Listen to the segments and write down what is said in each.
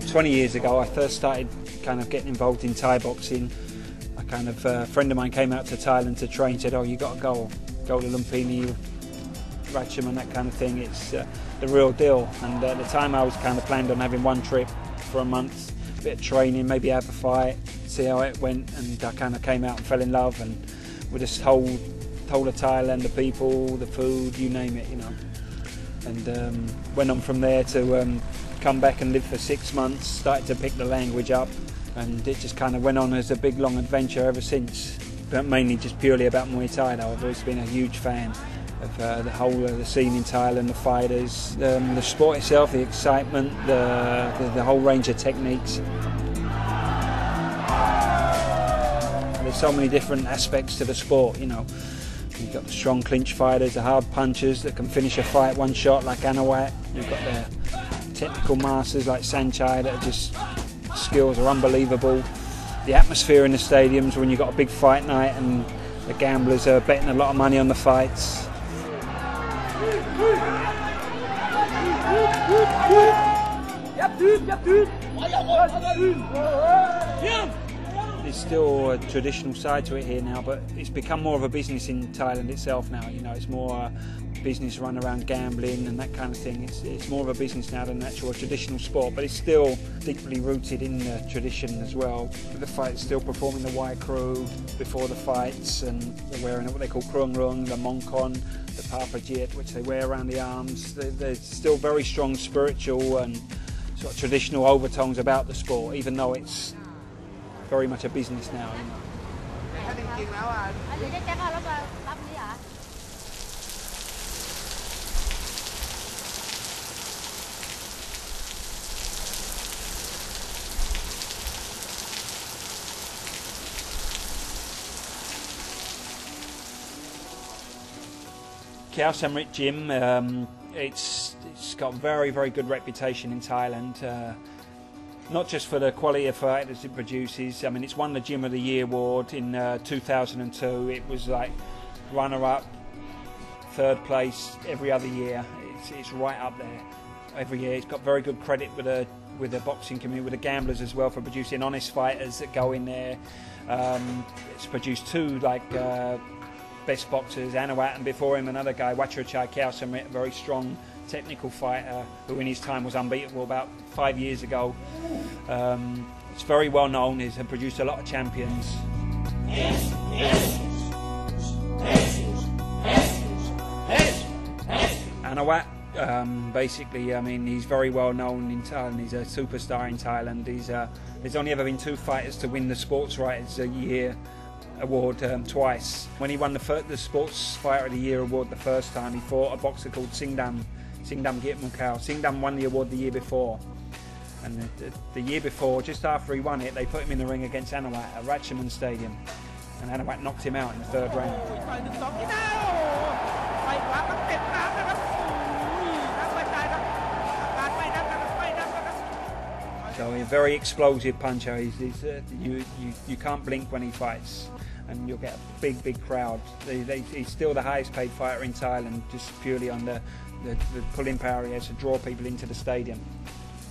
20 years ago I first started kind of getting involved in Thai boxing. A friend of mine came out to Thailand to train, said, "Oh, you got to go to Lumpini, Ratcham and that kind of thing. It's the real deal." And at the time I was kind of planned on having one trip for a month, a bit of training, maybe have a fight, see how it went, and I kind of came out and fell in love and with this whole of Thailand, the people, the food, you name it, you know. And went on from there to come back and live for 6 months, started to pick the language up, and it just kind of went on as a big long adventure ever since. But mainly just purely about Muay Thai though. I've always been a huge fan of the whole of the scene in Thailand, the fighters, the sport itself, the excitement, the whole range of techniques. There's so many different aspects to the sport, you know. You've got the strong clinch fighters, the hard punchers that can finish a fight one shot like anuwat. You've got the technical masters like saenchai that are just, skills are unbelievable. The atmosphere in the stadiums when you've got a big fight night and the gamblers are betting a lot of money on the fights. There's still a traditional side to it here now, but it's become more of a business in Thailand itself now. You know, it's more business run around gambling and that kind of thing. It's more of a business now than an actual traditional sport, but it's still deeply rooted in the tradition as well. The fighters still performing the white crew before the fights, and they're wearing what they call krung rung, the mongkon, the papajit, which they wear around the arms. There's still very strong spiritual and sort of traditional overtones about the sport, even though it's very much a business now, you know. Khao Samrit Gym, it's got a very good reputation in Thailand. Not just for the quality of fighters it produces. I mean, it's won the Gym of the Year award in 2002. It was like runner-up, third place every other year. It's right up there every year. It's got very good credit with the boxing community, with the gamblers as well, for producing honest fighters that go in there. It's produced two best boxers, Anuwat, and before him another guy, Wachachai Khao Samrit, a very strong technical fighter who in his time was unbeatable about 5 years ago. It's very well known, has produced a lot of champions. Anuwat, basically, I mean, he's very well known in Thailand. He's a superstar in Thailand. There's only ever been 2 fighters to win the Sports Writers of the Year award twice. When he won the Sports Fighter of the Year award the first time, he fought a boxer called Singdam Gitmukau. Singdam won the award the year before, and the year before, just after he won it, they put him in the ring against Anuwat at Ratchaman Stadium, and Anuwat knocked him out in the 3rd round. So he's a very explosive puncher. You can't blink when he fights, and you'll get a big crowd. He's still the highest paid fighter in Thailand, just purely on the pulling power he has to draw people into the stadium.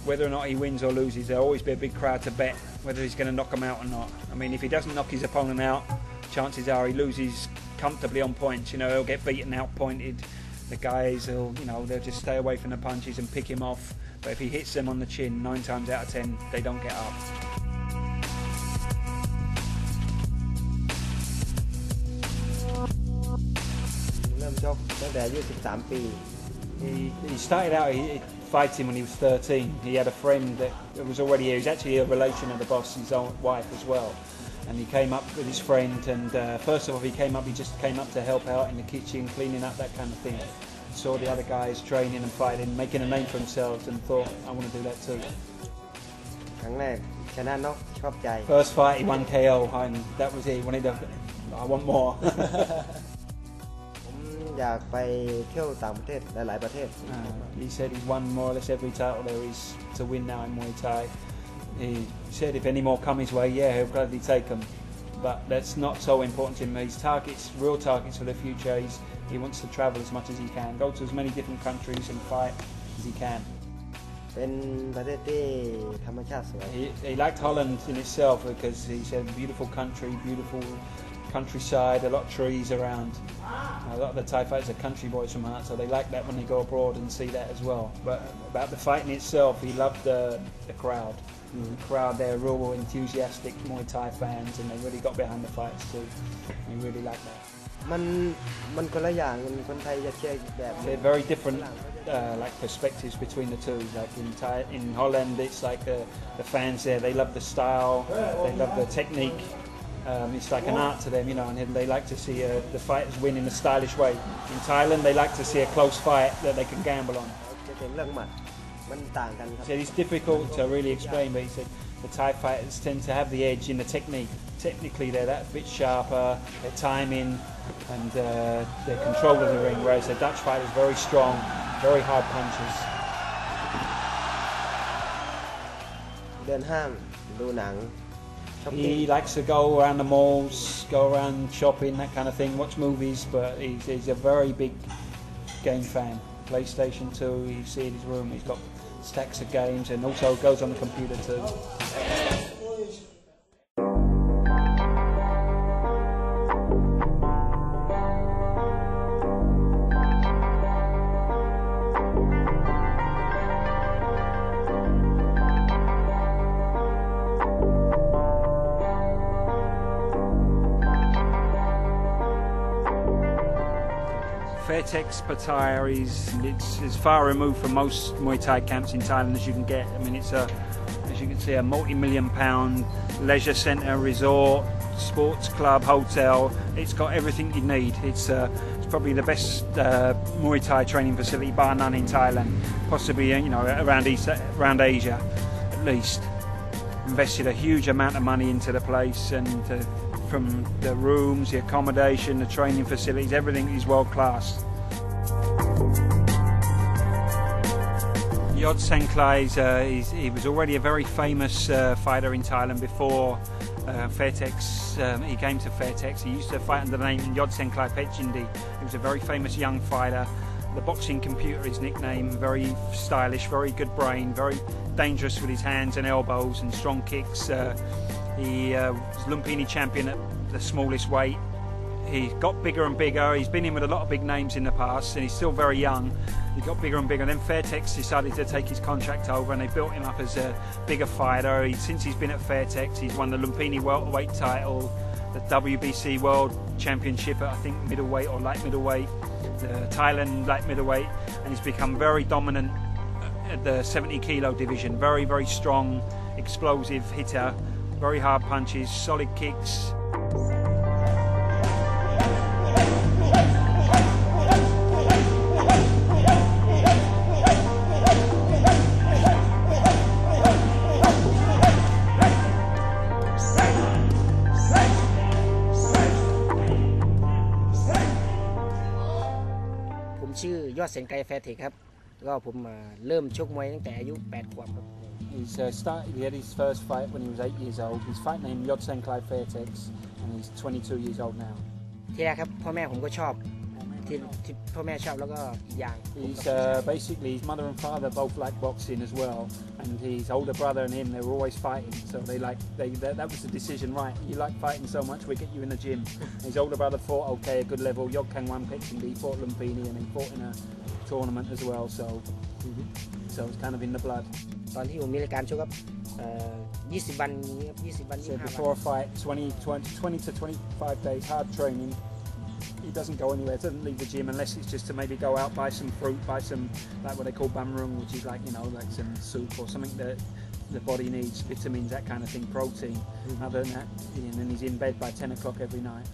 Whether or not he wins or loses, there'll always be a big crowd to bet whether he's going to knock him out or not. I mean, if he doesn't knock his opponent out, chances are he loses comfortably on points. You know, he'll get beaten, out-pointed. The guys, they'll just stay away from the punches and pick him off. But if he hits them on the chin, 9 times out of 10, they don't get up. He started out fighting when he was 13. He had a friend that was already here. He's actually a relation of the boss, his own wife as well. And he came up with his friend, and first of all, he just came up to help out in the kitchen, cleaning up, that kind of thing. Saw the other guys training and fighting, making a name for themselves, and thought, I want to do that too. First fight, he won KO, and that was it. I want more. He said he's won more or less every title there is to win now in Muay Thai. He said if any more come his way, yeah, he'll gladly take them. But that's not so important to him. His targets, real targets for the future, he wants to travel as much as he can, go to as many different countries and fight as he can. เป็นประเทศที่ธรรมชาติสวย He liked Holland in itself because he said beautiful country, beautiful countryside, a lot of trees around. A lot of the Thai fighters are country boys from Heart, so they like that when they go abroad and see that as well. But about the fighting itself, he loved the crowd. The crowd, they're real enthusiastic Muay Thai fans, and they really got behind the fights too. He really liked that. มันคนละอย่างคนไทยจะเชียร์อีกแบบ They're very different like perspectives between the two. Like in Holland, it's like the fans there, they love the style, they love the technique. It's like an art to them, you know, and they like to see the fighters win in a stylish way. In Thailand, they like to see a close fight that they can gamble on. เรื่องหมัดมันต่างกันครับ He said it's difficult to really explain, but he said the Thai fighters tend to have the edge in the technique. Technically, they're that bit sharper, their timing, and their control of the ring, whereas the Dutch fighters are very strong, very hard punches. เดินห้างดูหนัง He likes to go around the malls, go around shopping, that kind of thing, watch movies, but he's a very big game fan. PlayStation 2, you see in his room, he's got stacks of games and also goes on the computer too. Fairtex Pattaya is far removed from most Muay Thai camps in Thailand as you can get. I mean, it's as you can see, a multi-million-pound leisure centre, resort, sports club, hotel. It's got everything you need. It's probably the best Muay Thai training facility, bar none, in Thailand. Possibly, you know, around Asia, at least. Invested a huge amount of money into the place, and from the rooms, the accommodation, the training facilities, everything is world class. Yodsanklai, he was already a very famous fighter in Thailand before Fairtex. He came to Fairtex. He used to fight under the name Yodsanklai Pechindi. He was a very famous young fighter. The boxing computer, his nickname, very stylish, very good brain, very dangerous with his hands and elbows and strong kicks. He was Lumpini champion at the smallest weight. He got bigger and bigger. He's been in with a lot of big names in the past, and he's still very young. He got bigger and bigger. Then Fairtex decided to take his contract over, and they built him up as a bigger fighter. Since he's been at Fairtex, he's won the Lumpini welterweight title, the WBC World Championship at, I think, middleweight or light middleweight, the Thailand light middleweight, and he's become very dominant at the 70 kilo division. Very, very strong, explosive hitter, very hard punches, solid kicks.ผมชื่อยอดเซนไกแฟร์เทคครับก็ผมเริ่มชกมวยตั้งแต่อายุ8 ขวบครับ He had his first fight when he was 8 years old. His fight name Yodsanklai Fairtex, and he's 22 years old now. ที่แรกครับพ่อแม่ผมก็ชอบที่พ่อแม่ชอบแล้วก็อีกอย่าง He's basically his mother and father both like boxing as well, and his older brother and him, they were always fighting. So that was the decision, right? You like fighting so much, we get you in the gym. His older brother fought okay, a good level. Yodsanklai Pechindi, he fought Lumpini, and he fought in a tournament as well. So it's kind of in the blood. ตอนที่ผมมีรายการชกครับ20 วันนี้ครับ20 วัน So before a fight, 20 to 25 days hard training. He doesn't go anywhere, doesn't leave the gym unless it's just to maybe go out, buy some fruit, buy some, like what they call bamrung, which is like, you know, like some soup or something that the body needs, vitamins, that kind of thing, protein. Other than that, and then he's in bed by 10 o'clock every night.